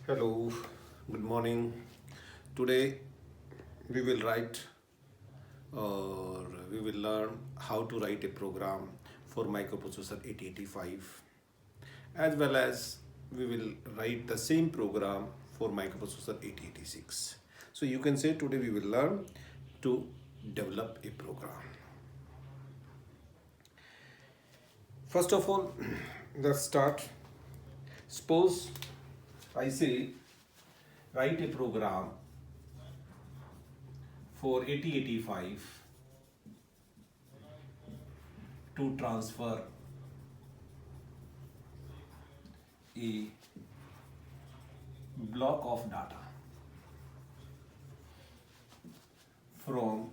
Hello, good morning. Today we will write or we will learn how to write a program for microprocessor 8085, as well as we will write the same program for microprocessor 8086. So you can say today we will learn to develop a program. First of all, let's start. Suppose I say write a program for 8085 to transfer a block of data from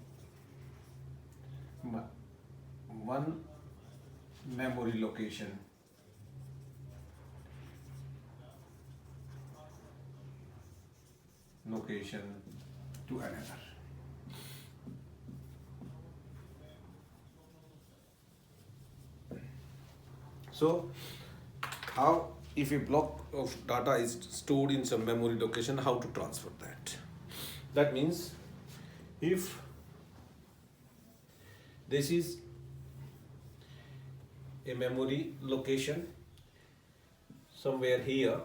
one memory location to another. So how, if a block of data is stored in some memory location, how to transfer that? That means if this is a memory location somewhere here,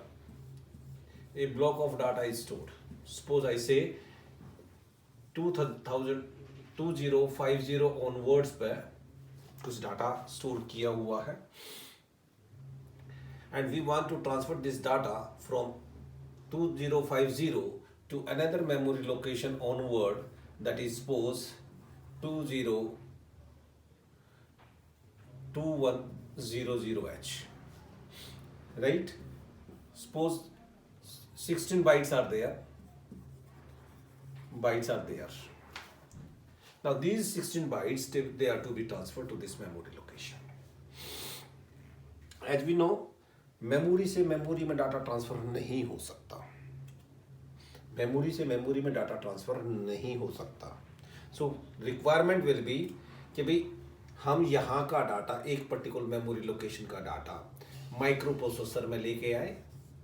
a block of data is stored. Suppose I say 2050 onwards पे कुछ data store किया हुआ है, and we want to transfer this data from 2050 to another memory location onward, that is suppose 2100H, right? Suppose 16 bytes are there. Now these 16 bytes, they are to be transferred to this memory location. As we know, memory से memory में data transfer नहीं हो सकता. Memory से memory में data transfer नहीं हो सकता. सो रिक्वायरमेंट विल बी कि भाई हम यहाँ का डाटा, एक पर्टिकुलर मेमोरी लोकेशन का डाटा माइक्रो प्रोसेसर में लेके आए.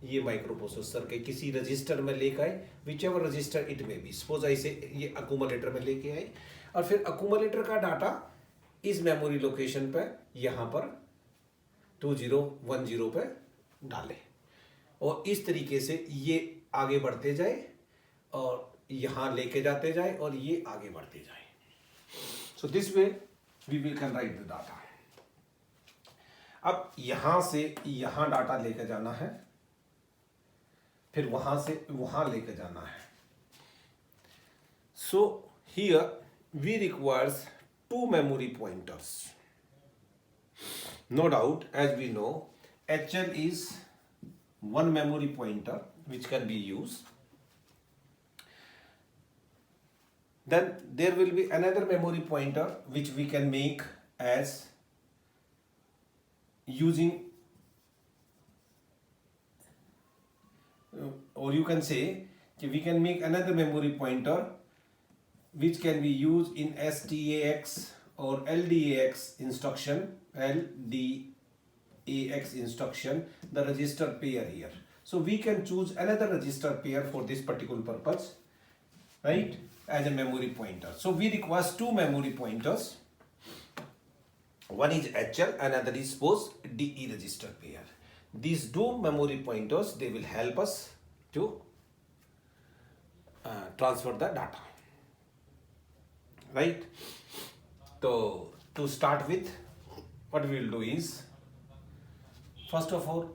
ये माइक्रो प्रोसेसर के किसी रजिस्टर में लेके आए, विच एवर रजिस्टर इट में बी. सपोज ऐसे ये अकोमोलेटर में लेके आए और फिर अकोमोलेटर का डाटा इस मेमोरी लोकेशन पे यहाँ पर 2010 पे डाले, और इस तरीके से ये आगे बढ़ते जाए और यहाँ लेके जाते जाए और ये आगे बढ़ते जाए. So this way we will can write the data. अब यहाँ से यहाँ डाटा लेके जाना है, फिर वहां से वहां लेके जाना है. So here we requires two memory pointers. No doubt, as we know, HL is one memory pointer which can be used. Then there will be another memory pointer which we can make as using, or you can say we can make another memory pointer which can be used in STAX or LDAX instruction. LDAX instruction, the register pair here. So we can choose another register pair for this particular purpose, right, as a memory pointer. So we require two memory pointers. One is HL, another is suppose DE register pair. These two memory pointers, they will help us to transfer the data, right? So to start with, what we will do is, first of all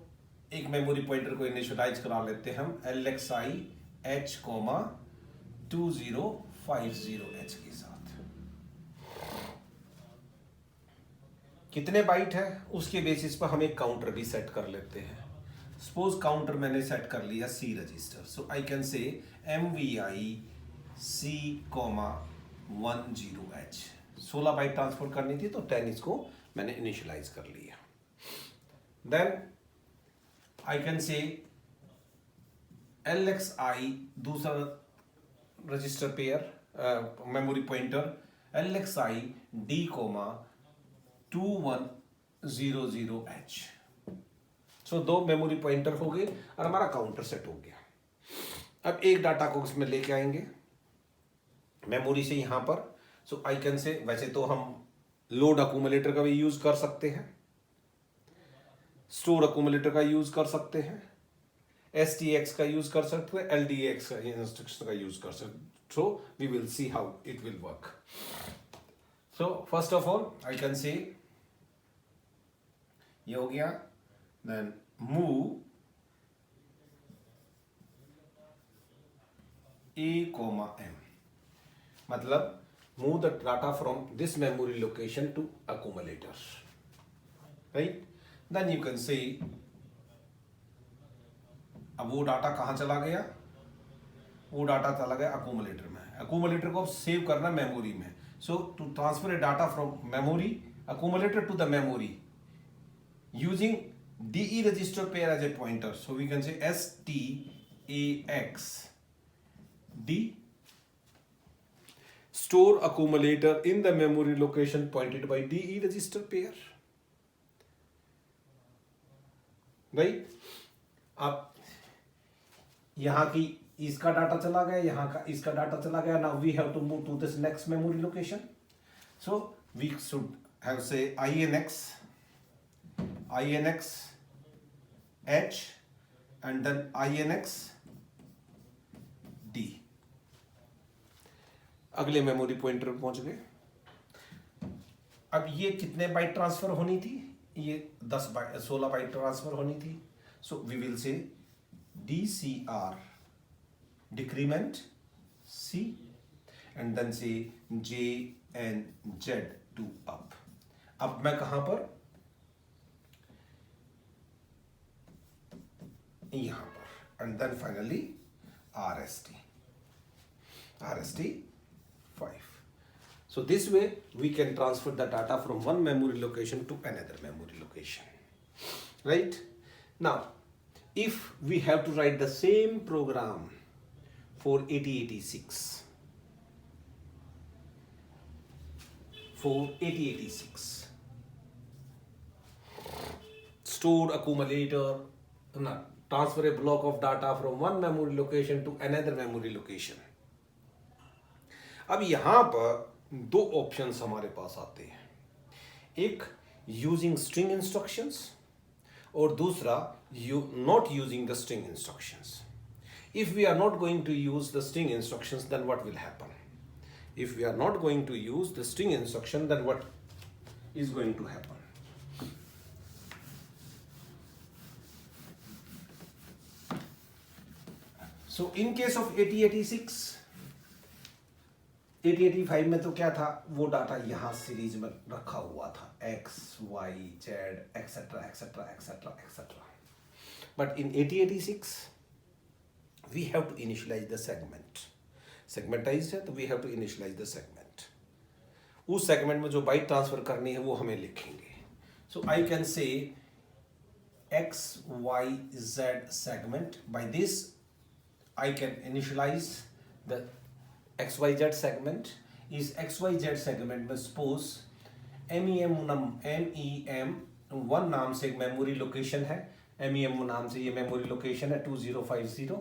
एक memory pointer को initialise करा लेते हैं हम LXI H, 2050H के साथ. कितने bite है उसके बेसिस पर हम एक काउंटर भी सेट कर लेते हैं. सपोज काउंटर मैंने सेट कर लिया C register. So I can say MVI C, 10H. 16 byte transfer करनी थी तो 10 इसको मैंने इनिशियलाइज कर लिया. Then I can say LXI दूसरा register pair memory pointer LXI D, 2100H. So दो मेमोरी पॉइंटर हो गए और हमारा काउंटर सेट हो गया. अब एक डाटा को इसमें लेके आएंगे मेमोरी से यहाँ पर। सो आई कैन से, वैसे तो हम लोड अक्यूमुलेटर का भी यूज कर सकते हैं, स्टोर अक्यूमुलेटर का यूज कर सकते हैं, STX का यूज कर सकते हैं, LDX का इंस्ट्रक्शन का यूज कर सकते हैं। So we will see how it will work. So first of all I can say ये हो गया, देन मूव A, M, मतलब move the data from this memory location to accumulator, right? Then you can say अब वो data कहाँ चला गया, वो डाटा चला गया अक्यूमुलेटर में। अक्यूमुलेटर को सेव करना मेमोरी में। So to transfer a data from memory accumulator to the memory using DE register pair as a pointer, so we can say STAX D, store accumulator in the memory location pointed by DE register pair, right? अब यहाँ की इसका data चला गया, यहाँ का इसका data चला गया। Now we have to move to this next memory location. So we should have say INX H and then INX D। अगले मेमोरी पॉइंटर पर पहुंच गए। अब ये कितने बाइट ट्रांसफर होनी थी, ये 16 बाइट ट्रांसफर होनी थी। So we will say DCR decrement C and then say J and Z to up। अब मैं कहां पर, यहां पर, and then finally RST 5। So this way we can transfer the data from one memory location to another memory location, right? Now if we have to write the same program for 8086, store accumulator, transfer a block of data from one memory location to another memory location। अब यहां पर दो options हमारे पास आते हैं, एक using string instructions और दूसरा not using the string instructions। If we are not going to use the string instructions, then what will happen? If we are not going to use the string instruction, then what is going to happen? So in case of 8086, 8085 में तो क्या था, वो data यहाँ series में रखा हुआ था, X, Y, Z, etc, etc, etc, etc। But in 8086 we have to initialize the segment। segmentized है तो we have to initialize the segment। उस segment में जो बाइट ट्रांसफर करनी है वो हमें लिखेंगे। So I can say XYZ segment। By this I can initialize the XYZ segment। इस XYZ segment में suppose MEM1 नाम से एक मेमोरी लोकेशन है, MEM नाम से ये मेमोरी लोकेशन है 2050।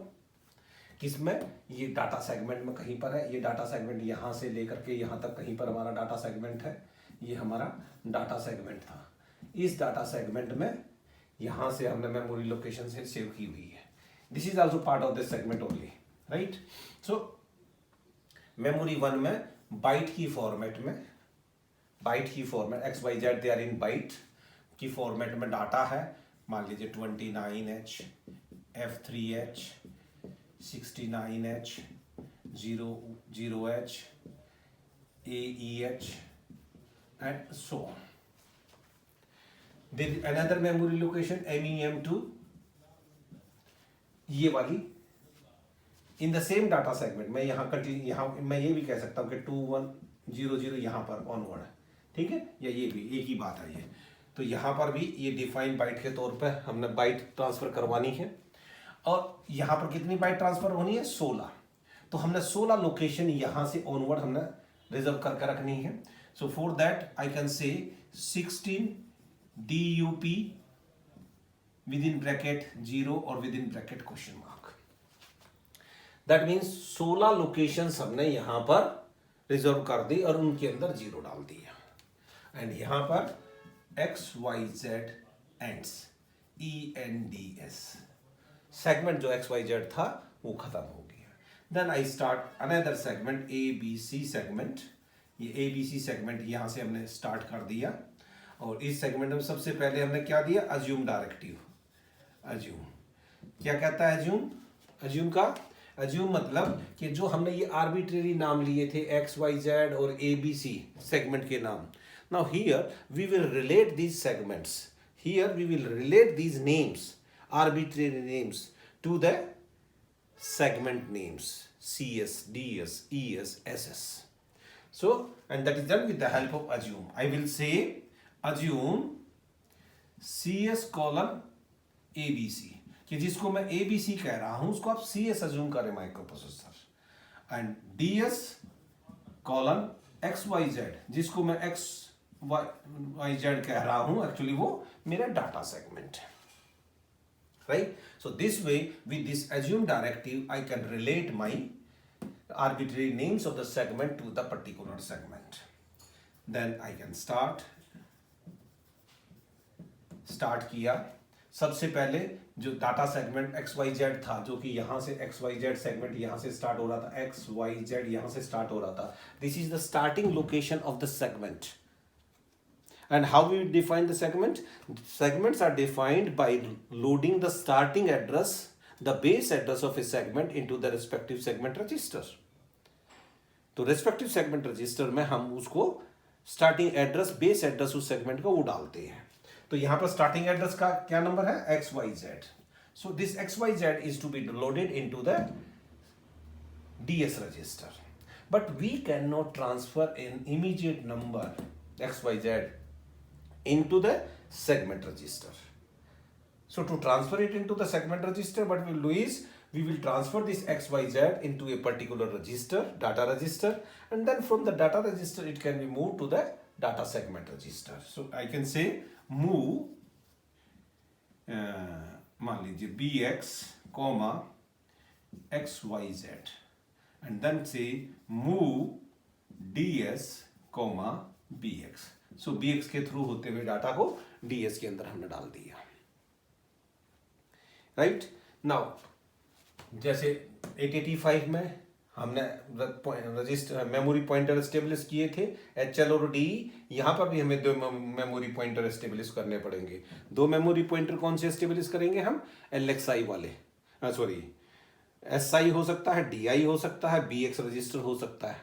किसमें, ये डाटा सेगमेंट में कहीं पर है। ये डाटा सेगमेंट यहाँ से लेकर के यहाँ तक कहीं पर हमारा डाटा सेगमेंट है। ये हमारा डाटा सेगमेंट था। इस डाटा सेगमेंट में यहाँ से हमने मेमोरी लोकेशन से सेव की हुई है। This is also part of this segment only, right. So memory 1 में बाइट की फॉर्मेट में, XYZ they are in byte की फॉर्मेट में डाटा है। मान लीजिए 29H, F3H, 69H, 00H, AEH and so on। There is another memory location MEM2, ये वाली in the same data segment. मैं यहाँ मैं ये भी कह सकता हूँ कि 2100 यहाँ पर ऑनवर्ड है, ठीक है, या ये भी एक ही बात है ये। तो यहाँ पर भी ये डिफाइन बाइट के तौर पर हमने बाइट ट्रांसफर करवानी है। और यहाँ पर कितनी बाइट ट्रांसफर होनी है, 16। तो हमने 16 लोकेशन यहाँ से ऑनवर्ड हमने रिजर्व करके रखनी है। So for that I can से 16 DUP विद इन ब्रैकेट 0 और with in bracket question mark. That means 16 locations हमने यहां पर रिजर्व कर दी और उनके अंदर 0 डाल दिया। एंड यहां पर XYZ एंड्स ENDS सेगमेंट जो XYZ था वो खत्म हो गया। Then I start another segment ABC segment. ये ABC सेगमेंट यहां से हमने स्टार्ट कर दिया और इस सेगमेंट में सबसे पहले हमने क्या दिया, अज्यूम डायरेक्टिव। अज्यूम क्या कहता है, अज्यूम का अज्यूम मतलब कि जो हमने ये आर्बिट्रेरी नाम लिए थे XYZ और ABC सेगमेंट के नाम, now here we will relate these segments, here we will relate these names, arbitrary names to the segment names CS, DS, ES, SS. So, and that is done with the help of assume. I will say assume CS colon ABC, कि जिसको मैं ABC कह रहा हूं उसको आप CS assume करें micro processor, and DS colon XYZ जिसको मैं XYZ कह रहा हूं, एक्चुअली वो मेरा डाटा सेगमेंट है, right? So this way, with this assume directive, I can relate my arbitrary names of the segment to the particular segment. Then I can start किया। सबसे पहले जो डाटा सेगमेंट XYZ था, जो कि यहां से XYZ सेगमेंट यहां से स्टार्ट हो रहा था, XYZ यहां से स्टार्ट हो रहा था, this is the starting location of the segment. And how we define the segment? Segments are defined by loading the starting address, the base address of a segment into the respective segment register. तो respective segment register में हम उसको starting address, base address उस segment का वो डालते हैं। तो यहाँ पर starting address का क्या नंबर है, XYZ. So this XYZ is to be loaded into the DS register. But we cannot transfer an immediate number XYZ into the segment register. So to transfer it into the segment register, what we will do is we will transfer this XYZ into a particular register, data register, and then from the data register it can be moved to the data segment register. So I can say move मान लीजिए BX comma XYZ and then say move DS comma BX. So BX के through होते हुए data को DS के अंदर हमने डाल दिया, राइट। नाउ जैसे 885 में हमने रजिस्टर मेमोरी पॉइंटर एस्टेब्लिश किए थे HL और D, यहाँ पर भी हमें 2 मेमोरी पॉइंटर एस्टेब्लिश करने पड़ेंगे। 2 मेमोरी पॉइंटर कौन से एस्टेब्लिश करेंगे हम, LXI वाले, सॉरी SI हो सकता है, DI हो सकता है, BX रजिस्टर हो सकता है।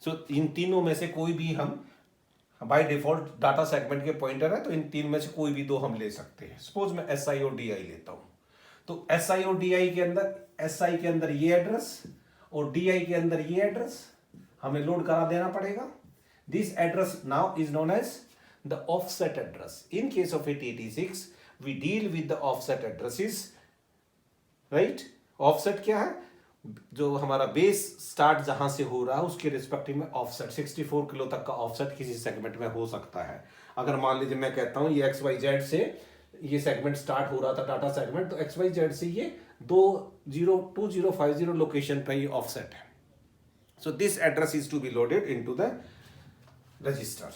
सो इन तीनों में से कोई भी हम बाय डिफॉल्ट डाटा सेगमेंट के पॉइंटर है, तो इन 3 में से कोई भी 2 हम ले सकते हैं। सपोज मैं SI और DI लेता हूं, तो SI और DI के अंदर, SI के अंदर ये एड्रेस और DI के अंदर ये एड्रेस हमें लोड करा देना पड़ेगा। This address now is known as the offset address. In case of 886 we deal with the offset addresses, right. Offset क्या है, जो हमारा बेस स्टार्ट जहां से हो रहा है उसके रिस्पेक्टिव में ऑफसेट 64 किलो तक का ऑफसेट किसी सेगमेंट में हो सकता है। अगर मान लीजिए मैं कहता हूं ये XYZ से ये सेगमेंट स्टार्ट हो रहा था डाटा सेगमेंट, तो XYZ से ये 2050 लोकेशन पे ये ऑफसेट है। So this address is to be loaded into the register,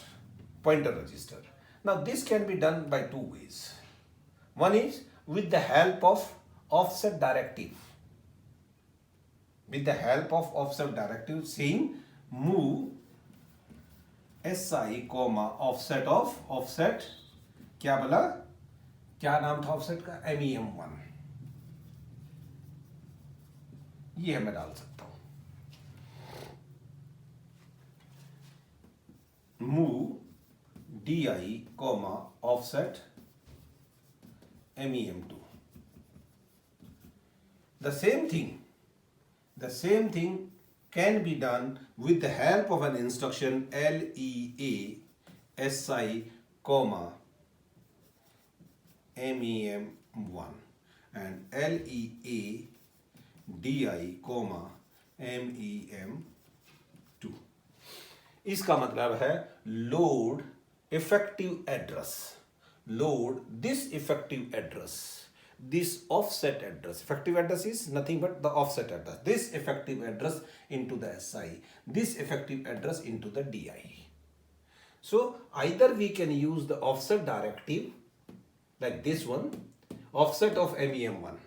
pointer register. Now this can be done by 2 ways. One is with the help of offset directive. With the help of offset directive saying move SI comma offset of offset, क्या बोला, क्या नाम था offset का, MEM1, ये मैं डाल सकता हूं। move DI comma offset MEM2. The same thing can be done with the help of an instruction LEA SI comma MEM1 and LEA DI comma MEM2. इसका मतलब है load effective address, load this effective address this offset address. Effective address is nothing but the offset address. This effective address into the SI, this effective address into the DI. So either we can use the offset directive like this one, offset of MEM1.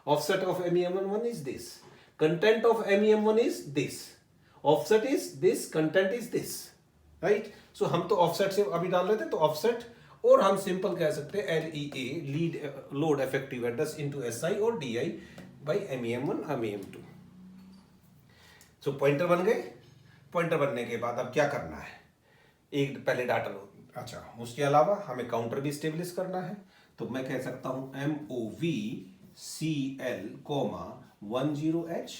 Offset of MEM1 is this. Content of MEM1 is this. Offset is this, content is this. Right? So हम तो offset से अभी डाल रहे थे, तो offset, और हम सिंपल कह सकते हैं LEA, lead load effective address into SI और DI by MEM1 MEM2. So pointer बन गए. पॉइंटर बनने के बाद अब क्या करना है, एक पहले डाटा लो. अच्छा, उसके अलावा हमें काउंटर भी स्टेब्लिश करना है. तो मैं कह सकता हूं MOVCL, 10H,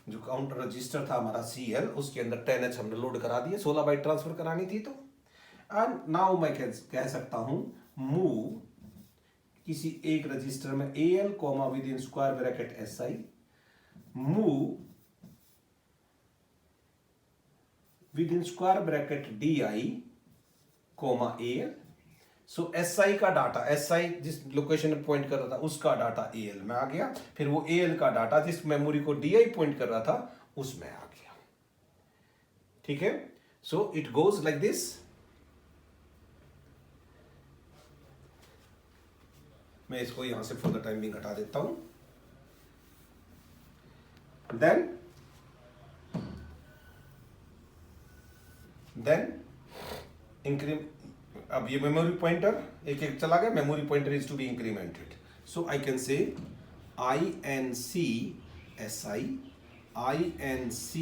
जो काउंटर रजिस्टर था हमारा CL, उसके अंदर 10H हमने लोड करा दिया. 16 बाइट ट्रांसफर करानी थी. तो एंड नाउ मैं कह सकता हूं मूव किसी एक रजिस्टर में AL, with in square bracket SI, move with in square bracket DI, AL. So SI का डाटा, SI जिस लोकेशन में पॉइंट कर रहा था उसका डाटा AL में आ गया. फिर वो AL का डाटा जिस मेमोरी को DI पॉइंट कर रहा था उसमें आ गया. ठीक है. So it goes like this. मैं इसको यहां से फॉर द टाइम बिंग हटा देता हूं. Then increment. अब ये मेमोरी पॉइंटर एक एक चला गया. Memory pointer is to be incremented. So I can say INC SI, INC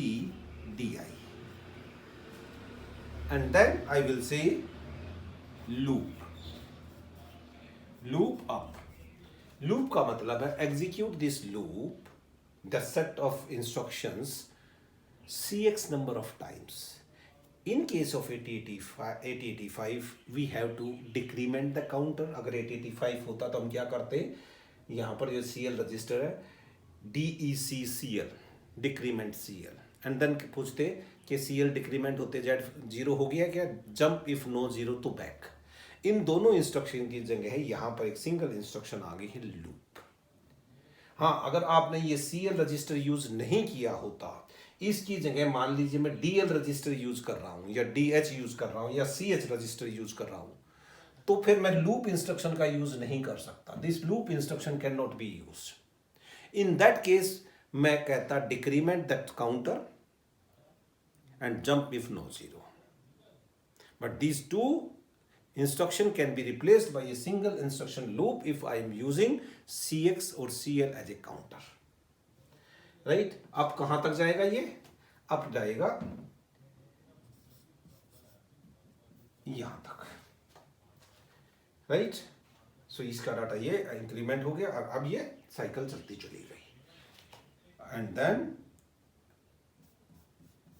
DI, and then I will say loop. Loop up. Loop का मतलब है execute this loop, the set of instructions, CX number of times. In case of 8085 we have to decrement the counter. अगर 8085 होता तो हम क्या करते, यहाँ पर जो CL रजिस्टर है DECCL, decrement CL, and then पूछते कि CL डिक्रीमेंट होते Z 0 हो गया क्या, जंप इफ नो 0 तो बैक. इन दोनों इंस्ट्रक्शन की जगह है यहाँ पर एक सिंगल इंस्ट्रक्शन आ गई है लूप. हाँ, अगर आपने ये CL रजिस्टर यूज नहीं किया होता, इसकी जगह मान लीजिए मैं DL रजिस्टर यूज कर रहा हूं या DH यूज कर रहा हूं या CH रजिस्टर यूज कर रहा हूं, तो फिर मैं लूप इंस्ट्रक्शन का यूज नहीं कर सकता. This loop instruction can not be used. In that case मैं कहता decrement that counter and jump if no 0. But these two instruction can be replaced by a single instruction loop if I am using CX or CL as a counter. Right? अब कहां तक जाएगा ये? अब जाएगा यहां तक. Right? So इसका डाटा ये इंक्रीमेंट हो गया और अब ये साइकिल चलती चली गई. And then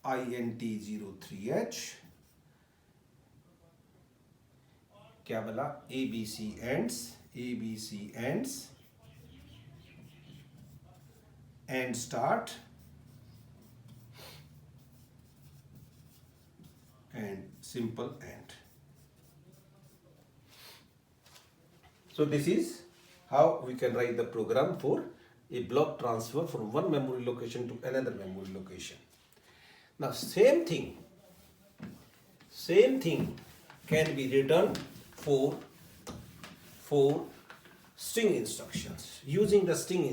INT03H क्या बोला, ABC ends and start and simple end. So this is how we can write the program for a block transfer from one memory location to another memory location. Now same thing can be written for string instructions. Using the string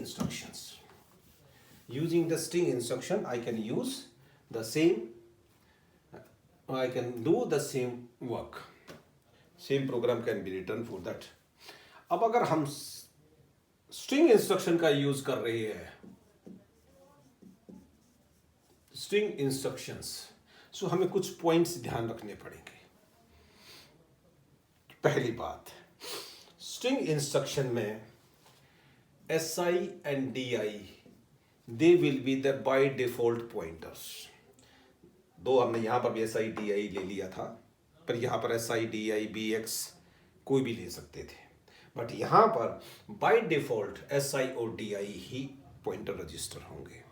instruction, I can use the same, I can do the same work. Same program can be written for that. अब अगर हम string instruction का use कर रहे हैं, string instructions, सो हमें कुछ points ध्यान रखने पड़ेंगे. पहली बात, स्ट्रिंग इंस्ट्रक्शन में SI and DI they will be the by default pointers. दो हमने यहाँ पर भी SI DI ले लिया था, पर यहाँ पर SI DI BX कोई भी ले सकते थे, बट यहाँ पर by default SI और DI ही पॉइंटर रजिस्टर होंगे.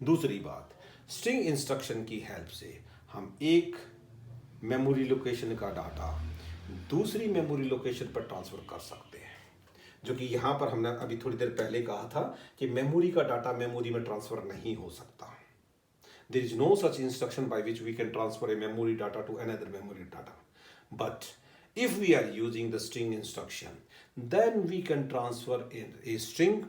दूसरी बात, स्ट्रिंग इंस्ट्रक्शन की हेल्प से हम एक मेमोरी लोकेशन का डाटा दूसरी मेमोरी लोकेशन पर ट्रांसफर कर सकते हैं. जो कि यहाँ पर हमने अभी थोड़ी देर पहले कहा था कि मेमोरी का डाटा मेमोरी में ट्रांसफर नहीं हो सकता. There is no such instruction by which we can transfer a memory data to another memory data. But if we are using the string instruction, then we can transfer in a string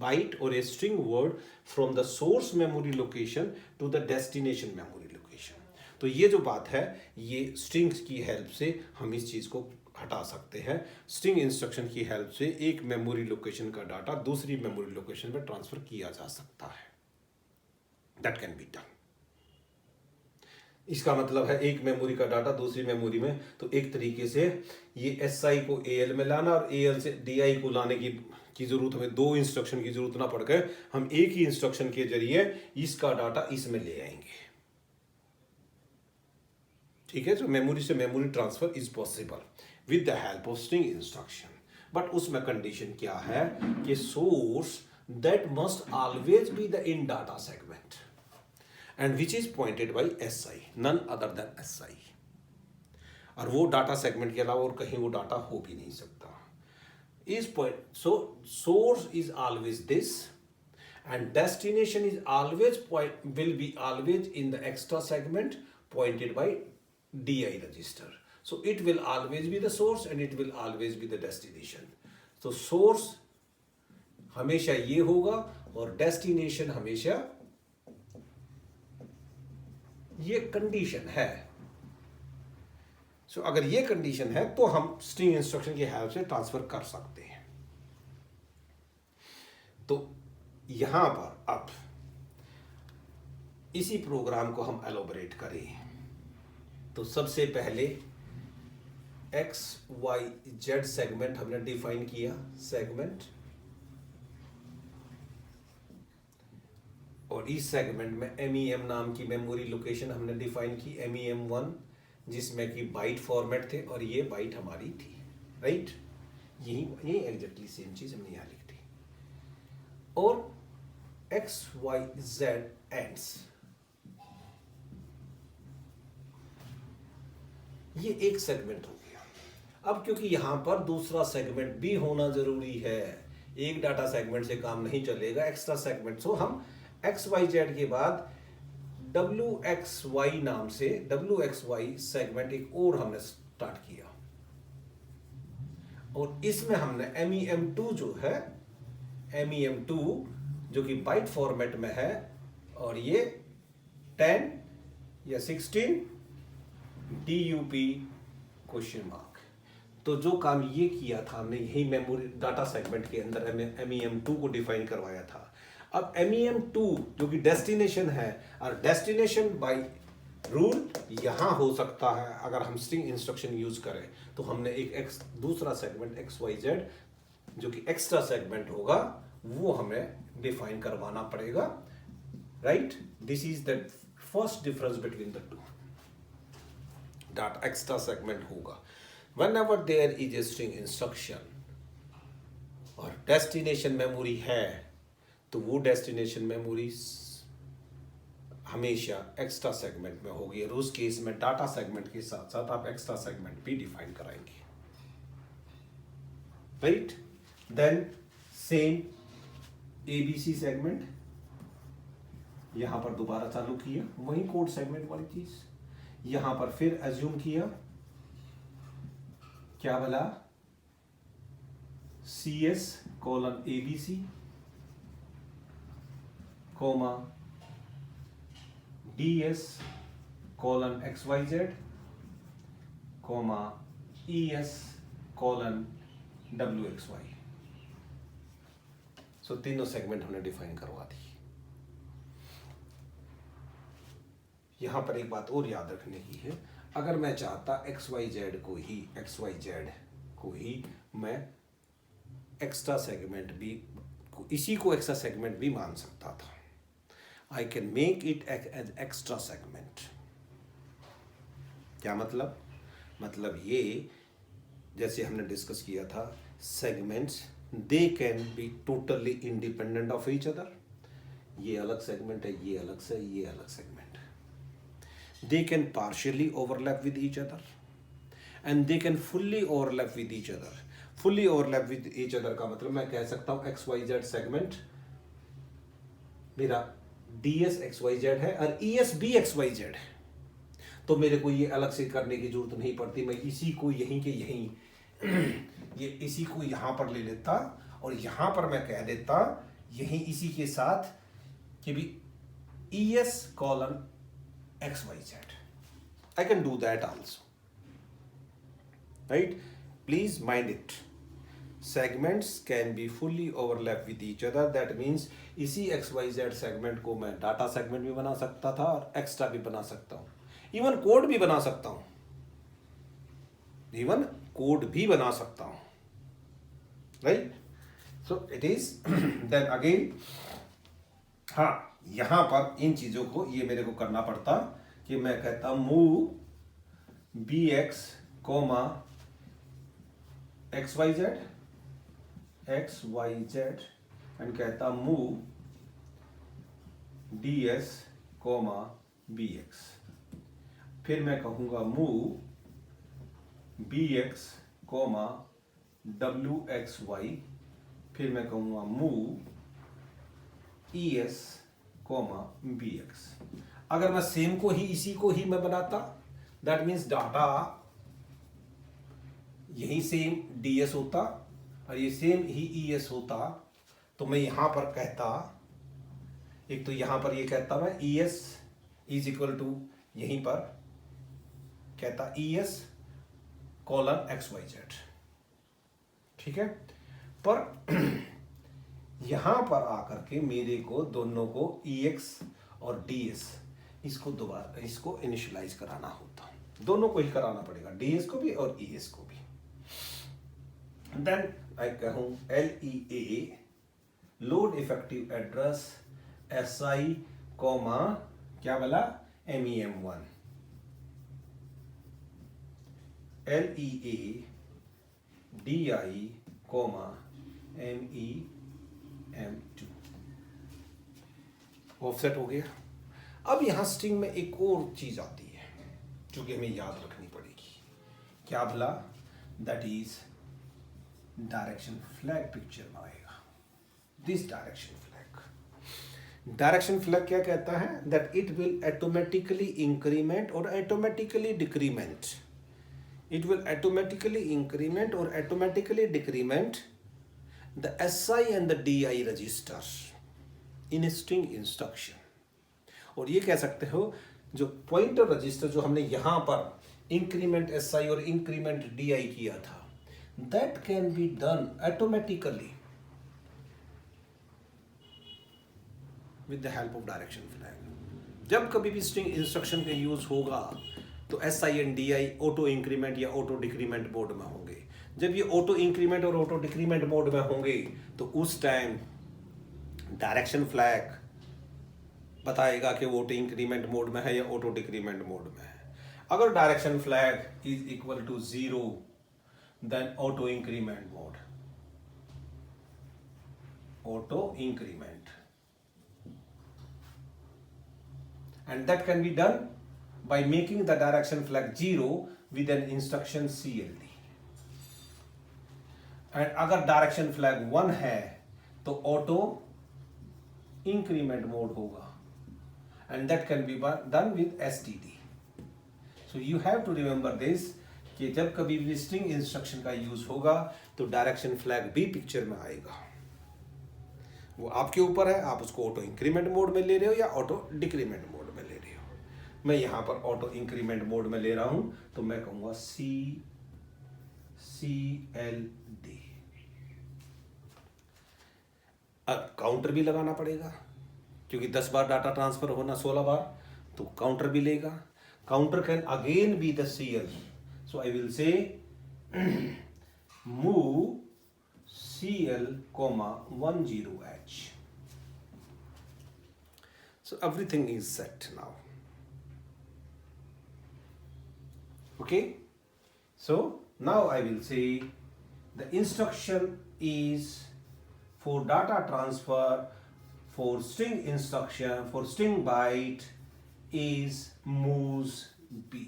byte or a string word from the source memory location to the destination memory location. तो ये जो बात है, ये strings की help से हम इस चीज़ को हटा सकते हैं. स्ट्रिंग इंस्ट्रक्शन की हेल्प से एक मेमोरी लोकेशन का डाटा दूसरी मेमोरी लोकेशन पर ट्रांसफर किया जा सकता है. That can be done. इसका मतलब है एक मेमोरी का डाटा दूसरी मेमोरी में, तो एक तरीके से ये SI को AL में लाना और AL से DI को लाने की जरूरत, हमें दो इंस्ट्रक्शन की जरूरत ना पड़ गए, हम एक ही इंस्ट्रक्शन के जरिए इसका डाटा इसमें ले आएंगे. ठीक है. तो मेमोरी से memory transfer is possible with the help of string instruction. But उसमें कंडीशन क्या है कि source that must always be the in data segment and which is pointed by SI, none other than SI. और वो data segment के अलावा और कहीं वो डाटा हो भी नहीं सकता. इस point, so source is always this and destination is always will be always in the extra segment pointed by DI register. So it will always be the source and it will always be the destination. So source हमेशा ये होगा और destination हमेशा ये condition है. सो अगर ये condition है तो हम स्ट्रिंग इंस्ट्रक्शन की हेल्प से ट्रांसफर कर सकते हैं. तो यहां पर अब इसी प्रोग्राम को हम एलोबरेट करें. तो सबसे पहले XYZ सेगमेंट हमने डिफाइन किया. सेगमेंट, और इस सेगमेंट में MEM नाम की मेमोरी लोकेशन हमने डिफाइन की, MEM1, जिसमें कि बाइट फॉर्मेट थे और ये बाइट हमारी थी. राइट. यही एग्जैक्टली सेम चीज हमने यहाँ लिख दी. और XYZ एंड्स, ये एक सेगमेंट हो गया. अब क्योंकि यहां पर दूसरा सेगमेंट भी होना जरूरी है, एक डाटा सेगमेंट से काम नहीं चलेगा, एक्स्ट्रा सेगमेंट. सो हम XYZ के बाद WXY नाम से WXY सेगमेंट एक और हमने स्टार्ट किया. और इसमें हमने MEM2 जो है, MEM2 जो कि बाइट फॉर्मेट में है, और ये 10 या 16 DUP क्वेश्चन मार्क. तो जो काम ये किया था हमने, यही मेमोरी डाटा सेगमेंट के अंदर हमें MEM2 को डिफाइन करवाया था. अब MEM2 जो कि डेस्टिनेशन है, और डेस्टिनेशन बाय रूल यहां हो सकता है अगर हम स्ट्रिंग इंस्ट्रक्शन यूज करें. तो हमने एक दूसरा सेगमेंट XYZ जो कि एक्स्ट्रा सेगमेंट होगा वो हमें डिफाइन करवाना पड़ेगा. Right. This is the first difference between the two. Data extra segment होगा whenever there is a string instruction और डेस्टिनेशन मेमोरी है, तो वो डेस्टिनेशन मेमोरी हमेशा एक्स्ट्रा सेगमेंट में होगी. और उस केस में डाटा सेगमेंट के साथ साथ आप एक्स्ट्रा सेगमेंट भी डिफाइन कराएंगे. Right. Then same ABC segment यहां पर दोबारा चालू किया, वही कोड सेगमेंट वाली चीज. यहां पर फिर एज्यूम किया, क्या बोला, CS colon ABC comma DS colon XYZ comma ES colon WXY. So तीनों सेगमेंट हमने डिफाइन करवा दी. यहां पर एक बात और याद रखने की है, अगर मैं चाहता XYZ को ही मैं एक्स्ट्रा सेगमेंट भी, इसी को एक्स्ट्रा सेगमेंट भी मान सकता था. I can make it as extra segment. क्या मतलब? मतलब ये जैसे हमने डिस्कस किया था, segments they can be totally independent of each other. ये अलग सेगमेंट है, ये अलग से, ये अलग segment. They can partially overlap with each other and they can fully overlap with each other. Fully overlap with each other का मतलब मैं कह सकता हूँ एक्स वाई जेड सेगमेंट मेरा D S X Y Z है और ई एस बी एक्स वाई जेड है, तो मेरे को ये अलग से करने की जरूरत नहीं पड़ती। मैं इसी को यहीं के यहीं ये इसी को यहाँ पर ले लेता और यहाँ पर मैं कह देता यहीं इसी के साथ कि भी E S colon X Y Z. I can do that also, right? Please mind it, segments can be fully overlap with each other, that means इसी XYZ सेगमेंट को मैं डाटा सेगमेंट भी बना सकता था और एक्स्ट्रा भी बना सकता हूँ, इवन कोड भी बना सकता हूँ, इवन कोड भी बना सकता हूँ, right? So it is then again, हाँ यहाँ पर इन चीज़ों को ये मेरे को करना पड़ता कि मैं कहता move B X comma X Y Z and कहता move D S comma B X, फिर मैं कहूँगा move B X comma W X Y, फिर मैं कहूँगा move E S comma B X. अगर मैं सेम को ही इसी को ही मैं बनाता, दैट मीन्स डाटा यही सेम डी एस होता और ये सेम ही ई एस होता, तो मैं यहां पर कहता, एक तो यहां पर ये कहता मैं E S is equal to, यहीं पर कहता E S colon X Y Z, ठीक है? पर यहां पर आकर के मेरे को दोनों को ई एक्स और डी एस इसको दोबारा इसको इनिशियलाइज कराना होता, दोनों को ही कराना पड़ेगा, डी एस को भी और ई एस को भी। देन आई कहूँ LEA load effective address SI comma क्या बोला MEM1, LEA DI comma MEM2, offset हो गया। अब यहाँ स्ट्रिंग में एक और चीज आती है जो कि हमें याद रखनी पड़ेगी, क्या बोला? That is direction flag picture में आएगा, this direction flag. Direction flag क्या कहता है? That it will automatically increment और automatically decrement, it will automatically increment और automatically decrement the SI and the DI register in string instruction. और ये कह सकते हो जो पॉइंटर रजिस्टर जो हमने यहां पर इंक्रीमेंट SI और इंक्रीमेंट DI किया था, that can be done automatically with the help of direction flag। जब कभी भी स्ट्रिंग इंस्ट्रक्शन का यूज होगा तो SI and DI auto increment या ऑटो डिक्रीमेंट मोड में होंगे। जब ये ऑटो इंक्रीमेंट और ऑटो डिक्रीमेंट मोड में होंगे तो उस टाइम डायरेक्शन फ्लैग बताएगा कि वो ऑटो इंक्रीमेंट मोड में है या ऑटो डिक्रीमेंट मोड में है। अगर direction flag is equal to 0 then auto increment mode, auto increment, and that can be done by making the direction flag 0 with an instruction CLD। and अगर direction flag 1 है तो auto increment mode होगा, and that can be done with STD। so you have to remember this कि जब कभी भी string instruction का use होगा तो डायरेक्शन फ्लैग भी पिक्चर में आएगा। वो आपके ऊपर है, आप उसको ऑटो इंक्रीमेंट मोड में ले रहे हो या ऑटो डिक्रीमेंट मोड में ले रहे हो। मैं यहां पर ऑटो इंक्रीमेंट मोड में ले रहा हूं तो मैं कहूंगा CLD। अब काउंटर भी लगाना पड़ेगा क्योंकि 10 बार डाटा ट्रांसफर होना 16 बार, तो काउंटर भी लेगा। Counter can again be the CL। So I will say move CL comma 10H। So everything is set now, okay? So now I will say the instruction is for data transfer, for string instruction, for string byte is moves B।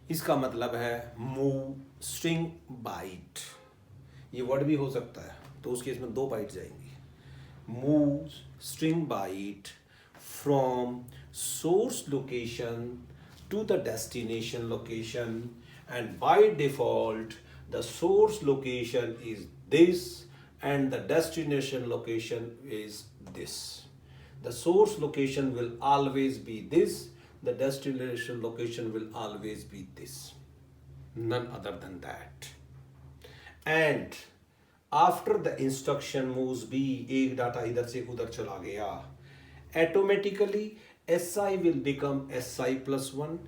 इसका मतलब है move string bite, ये word भी हो सकता है, तो उस केस में 2 बाइट जाएंगी। Move string byte from source location to the destination location, and by default the source location is this and the destination location is this. The source location will always be this, the destination location will always be this, none other than that. And after the instruction moves b, एक data इधर से उधर चला गया, automatically si will become si plus 1,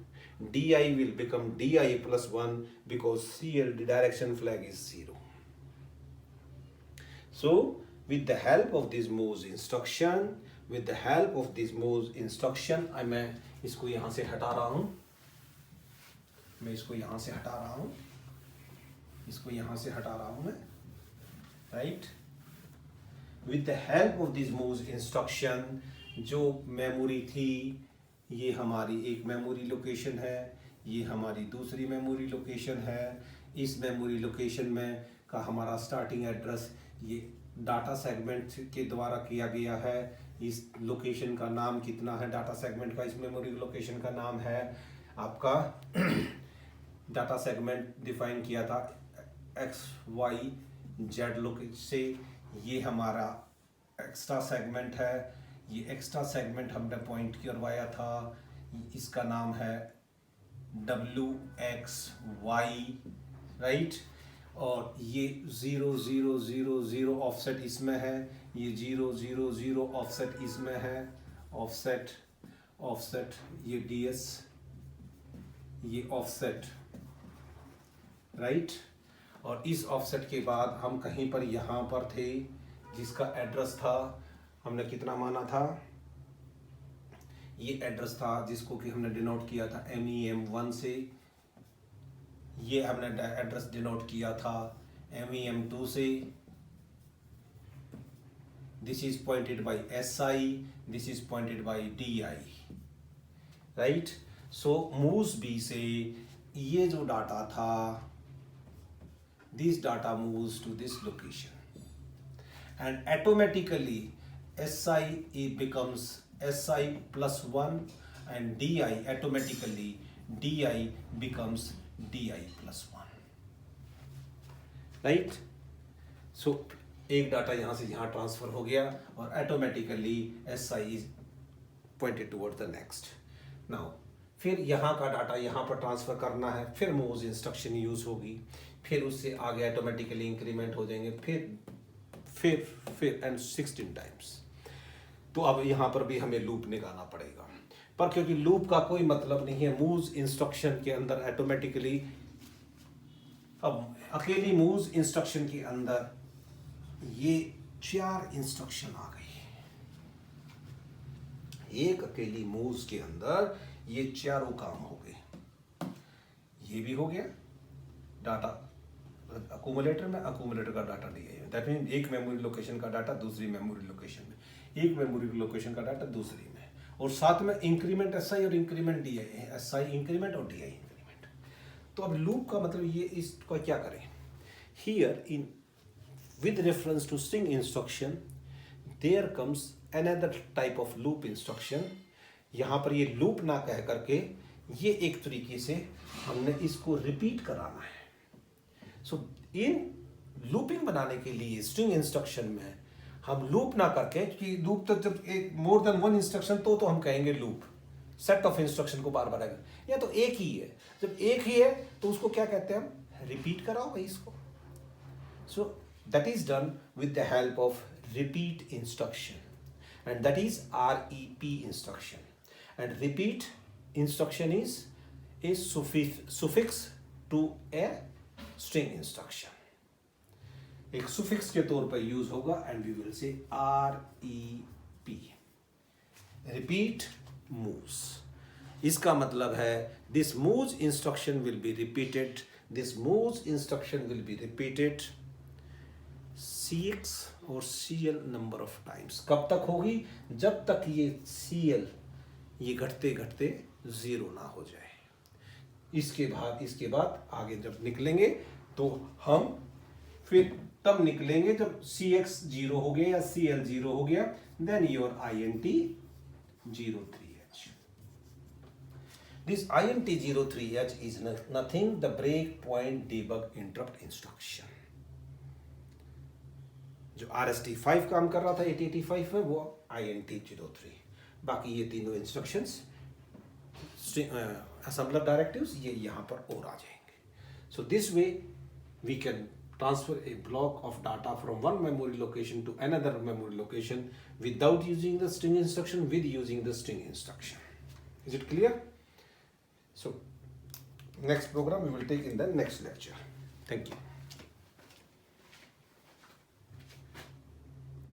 di will become di plus 1 because CL direction flag is 0. So with the help of this moves instruction, with the help of this moves instruction, मैं इसको यहाँ से हटा रहा हूँ, मैं इसको यहाँ से हटा रहा हूँ, इसको यहाँ से हटा रहा हूँ मैं, right? With the help of this moves instruction, जो मेमोरी थी, ये हमारी एक मेमोरी लोकेशन है, ये हमारी दूसरी मेमोरी लोकेशन है। इस मेमोरी लोकेशन में का हमारा स्टार्टिंग एड्रेस ये डाटा सेगमेंट के द्वारा किया गया है। इस लोकेशन का नाम कितना है, डाटा सेगमेंट का, इस मेमोरी लोकेशन का नाम है आपका डाटा सेगमेंट डिफाइन किया था XYZ लोकेशन से। ये हमारा एक्स्ट्रा सेगमेंट है, ये एक्स्ट्रा सेगमेंट हमने पॉइंट करवाया था, इसका नाम है WXY, राइट। और ये 0000 ऑफसेट इसमें है, ये 000 ऑफसेट इसमें है, ऑफसेट ये DS, ये ऑफसेट, राइट। और इस ऑफसेट के बाद हम कहीं पर यहाँ पर थे जिसका एड्रेस था, हमने कितना माना था, ये एड्रेस था जिसको कि हमने डिनोट किया था MEM1 से, ये हमने एड्रेस डिनोट किया था MEM2 से। This is pointed by SI, this is pointed by DI, right. So moves B से ये जो डाटा था, this data moves to this location and automatically SI becomes SI plus 1 and DI automatically DI becomes DI plus 1, right? So एक data यहाँ से यहाँ transfer हो गया और automatically SI is pointed towards the next. Now फिर यहाँ का डाटा यहाँ पर ट्रांसफर करना है, फिर मूव्स इंस्ट्रक्शन यूज होगी, फिर उससे आगे ऑटोमेटिकली इंक्रीमेंट हो जाएंगे, फिर एंड 16 टाइम्स। तो अब यहाँ पर भी हमें लूप निकालना पड़ेगा, पर क्योंकि लूप का कोई मतलब नहीं है, मूव्स इंस्ट्रक्शन के अंदर ऑटोमेटिकली, अब अकेली मूव्स इंस्ट्रक्शन के अंदर ये 4 इंस्ट्रक्शन आ गई, एक अकेली मूव्स के अंदर ये चारों काम हो गए। ये भी हो गया डाटा अक्यूमुलेटर में, अक्यूमुलेटर का डाटा दिया, दैट मीन एक मेमोरी लोकेशन का डाटा दूसरी मेमोरी लोकेशन में, एक मेमोरी लोकेशन का डाटा दूसरी में, और साथ में इंक्रीमेंट SI और इंक्रीमेंट DI, SI इंक्रीमेंट और DI इंक्रीमेंट। तो अब लूप का मतलब ये, इसको क्या करें, here in with reference to string instruction there comes another type of loop instruction. यहाँ पर ये लूप ना कह करके ये एक तरीके से हमने इसको रिपीट कराना है। सो इन लूपिंग बनाने के लिए स्ट्रिंग इंस्ट्रक्शन में हम लूप ना करके, क्योंकि लूप तो जब एक मोर देन वन इंस्ट्रक्शन तो हम कहेंगे लूप, सेट ऑफ इंस्ट्रक्शन को बार बार आएगा, या तो एक ही है, जब एक ही है तो उसको क्या कहते हैं हम, रिपीट कराओ भाई इसको। So that is done with the help of repeat instruction and that is REP instruction. And repeat instruction is a suffix to a string instruction, एक सुफिक्स के तौर पर यूज होगा, and we will say REP, repeat moves. इसका मतलब है this moves instruction will be repeated, this moves instruction will be repeated CX और CL number of times. कब तक होगी, जब तक ये CL ये घटते घटते 0 ना हो जाए। इसके बाद आगे जब निकलेंगे तो हम फिर तब निकलेंगे जब CX 0 हो गया या CL 0 हो गया, then your INT 03H. This INT 03H is nothing the break point debug interrupt instruction. जो RST 5 काम कर रहा था 8085 में वो INT 03. बाकी ये तीनों इंस्ट्रक्शंस assembler directives ये यहाँ पर और आ जाएंगे. So this way we can transfer a block of data from one memory location to another memory location without using the string instruction, with using the string instruction. Is it clear? So next program we will take in the next lecture. Thank you.